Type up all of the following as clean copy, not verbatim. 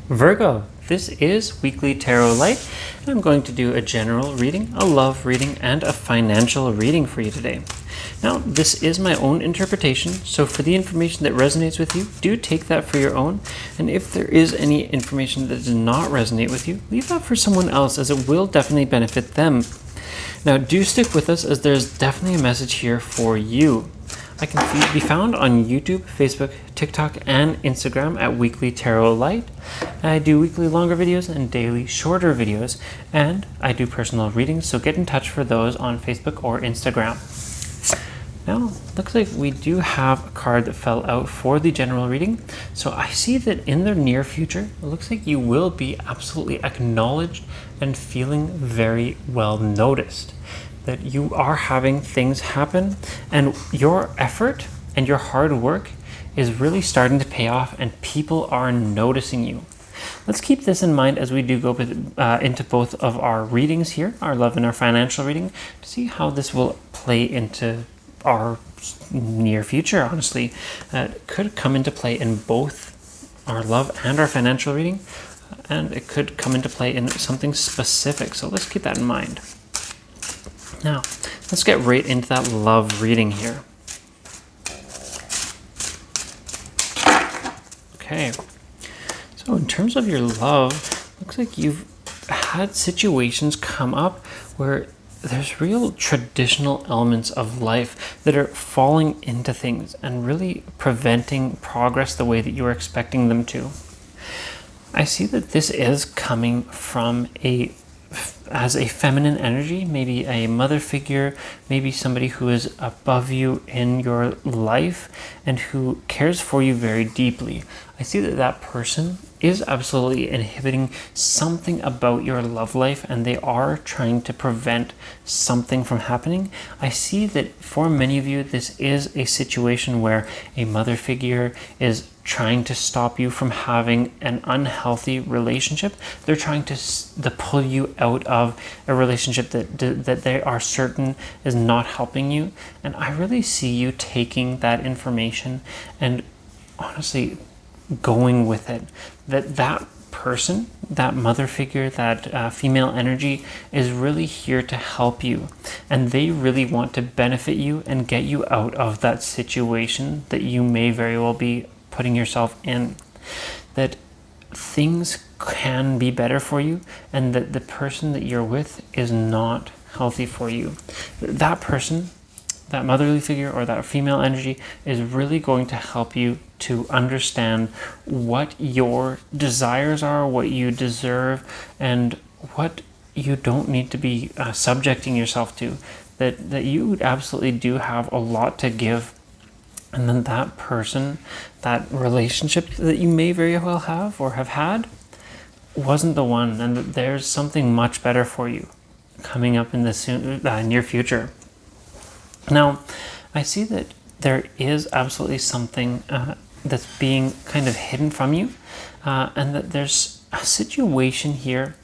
Virgo, this is Weekly Tarot Light, and I'm going to do a general reading, a love reading, and a financial reading for you today. Now, this is my own interpretation, so for the information that resonates with you, do take that for your own, and if there is any information that does not resonate with you, leave that for someone else, as it will definitely benefit them. Now, do stick with us, as there's definitely a message here for you. I can be found on YouTube, Facebook, TikTok, and Instagram at Weekly Tarot Light. I do weekly longer videos and daily shorter videos, and I do personal readings, so get in touch for those on Facebook or Instagram. Now, looks like we do have a card that fell out for the general reading. So I see that in the near future, it looks like you will be absolutely acknowledged and feeling very well noticed. That you are having things happen, and your effort and your hard work is really starting to pay off, and people are noticing you. Let's keep this in mind as we do go into both of our readings here, our love and our financial reading, to see how this will play into our near future. Honestly, it could come into play in both our love and our financial reading, and it could come into play in something specific. So let's keep that in mind. Now, let's get right into that love reading here. Okay, so in terms of your love, looks like you've had situations come up where there's real traditional elements of life that are falling into things and really preventing progress the way that you were expecting them to. I see that this is coming from as a feminine energy, maybe a mother figure, maybe somebody who is above you in your life and who cares for you very deeply. I see that that person is absolutely inhibiting something about your love life, and they are trying to prevent something from happening. I see that for many of you, this is a situation where a mother figure is trying to stop you from having an unhealthy relationship. They're trying to pull you out of a relationship that they are certain is not helping you. And I really see you taking that information and honestly going with it. That person, that mother figure, that female energy is really here to help you, and they really want to benefit you and get you out of that situation that you may very well be putting yourself in. That things can be better for you, and that the person that you're with is not healthy for you. That person, that motherly figure or that female energy, is really going to help you to understand what your desires are, what you deserve, and what you don't need to be subjecting yourself to. That you absolutely do have a lot to give. And then that person, that relationship that you may very well have or have had, wasn't the one, and that there's something much better for you coming up in the near future. Now, I see that there is absolutely something that's being kind of hidden from you, and that there's a situation here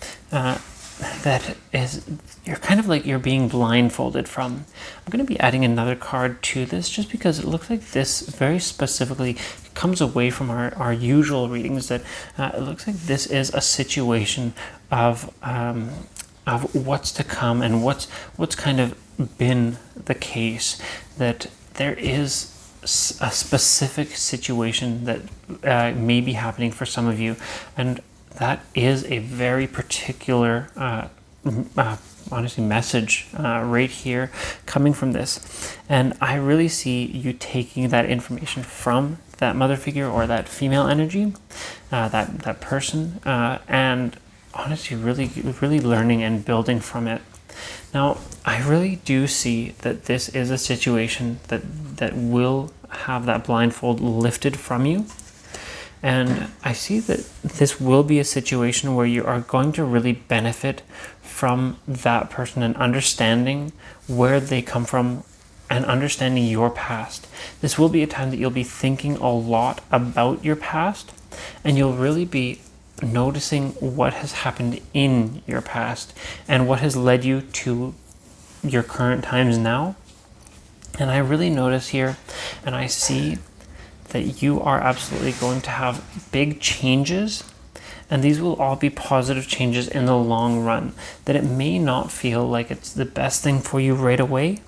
that is, you're kind of like you're being blindfolded from. I'm going to be adding another card to this just because it looks like this very specifically comes away from our usual readings, that it looks like this is a situation of what's to come and what's kind of been the case, that there is a specific situation that may be happening for some of you, and that is a very particular honestly message right here coming from this. And I really see you taking that information from that mother figure or that female energy, that person, and honestly really learning and building from it. Now, I really do see that this is a situation that will have that blindfold lifted from you. And I see that this will be a situation where you are going to really benefit from that person and understanding where they come from and understanding your past. This will be a time that you'll be thinking a lot about your past, and you'll really be noticing what has happened in your past and what has led you to your current times now. And I really notice here, and I see that you are absolutely going to have big changes And these will all be positive changes in the long run, that it may not feel like it's the best thing for you right away,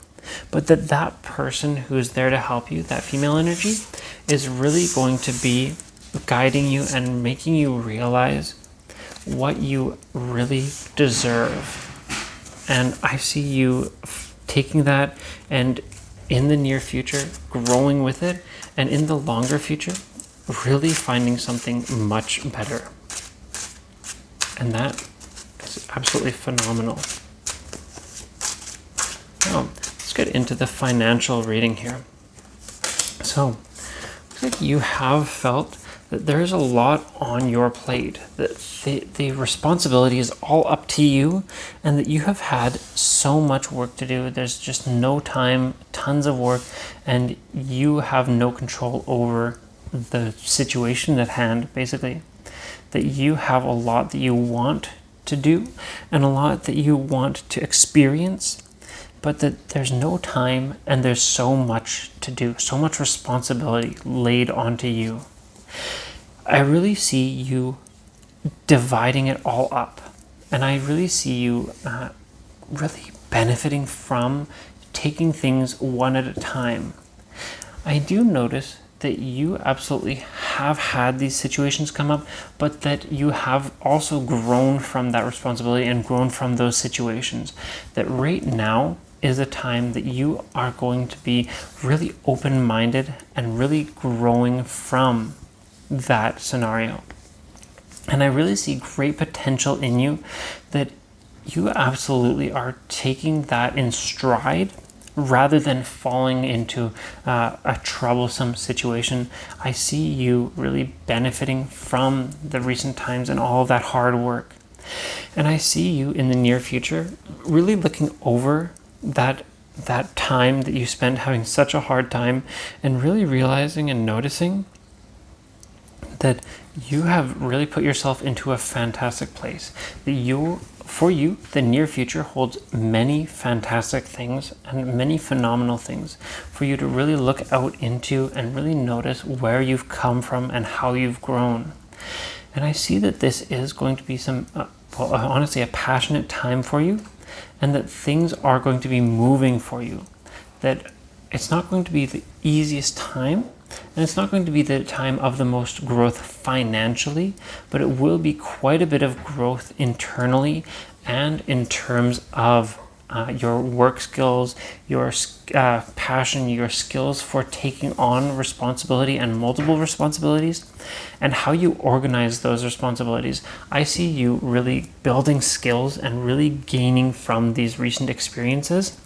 but that person who is there to help you, that female energy, is really going to be guiding you and making you realize what you really deserve. And I see you taking that and in the near future growing with it, and in the longer future really finding something much better. And that is absolutely phenomenal. Now, let's get into the financial reading here. So, looks like you have felt that there is a lot on your plate, that the responsibility is all up to you, and that you have had so much work to do. There's just no time, tons of work, and you have no control over the situation at hand, basically. That you have a lot that you want to do and a lot that you want to experience, but that there's no time and there's so much to do, so much responsibility laid onto you. I really see you dividing it all up, and I really see you really benefiting from taking things one at a time. I do notice that you absolutely have had these situations come up, but that you have also grown from that responsibility and grown from those situations. That right now is a time that you are going to be really open-minded and really growing from that scenario. And I really see great potential in you, that you absolutely are taking that in stride rather than falling into a troublesome situation. I see you really benefiting from the recent times and all of that hard work. And I see you in the near future really looking over that time that you spent having such a hard time, and really realizing and noticing that you have really put yourself into a fantastic place. That for you, the near future holds many fantastic things and many phenomenal things for you to really look out into and really notice where you've come from and how you've grown. And I see that this is going to be honestly, a passionate time for you, and that things are going to be moving for you. That it's not going to be the easiest time, and it's not going to be the time of the most growth financially, but it will be quite a bit of growth internally and in terms of your work skills, your passion, your skills for taking on responsibility and multiple responsibilities, and how you organize those responsibilities. I see you really building skills and really gaining from these recent experiences,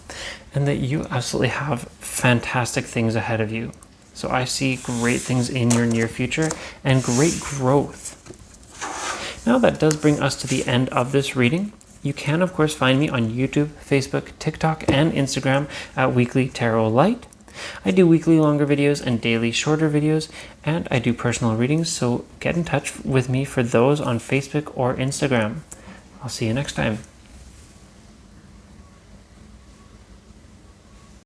and that you absolutely have fantastic things ahead of you. So I see great things in your near future and great growth. Now that does bring us to the end of this reading. You can, of course, find me on YouTube, Facebook, TikTok, and Instagram at Weekly Tarot Light. I do weekly longer videos and daily shorter videos, and I do personal readings, so get in touch with me for those on Facebook or Instagram. I'll see you next time.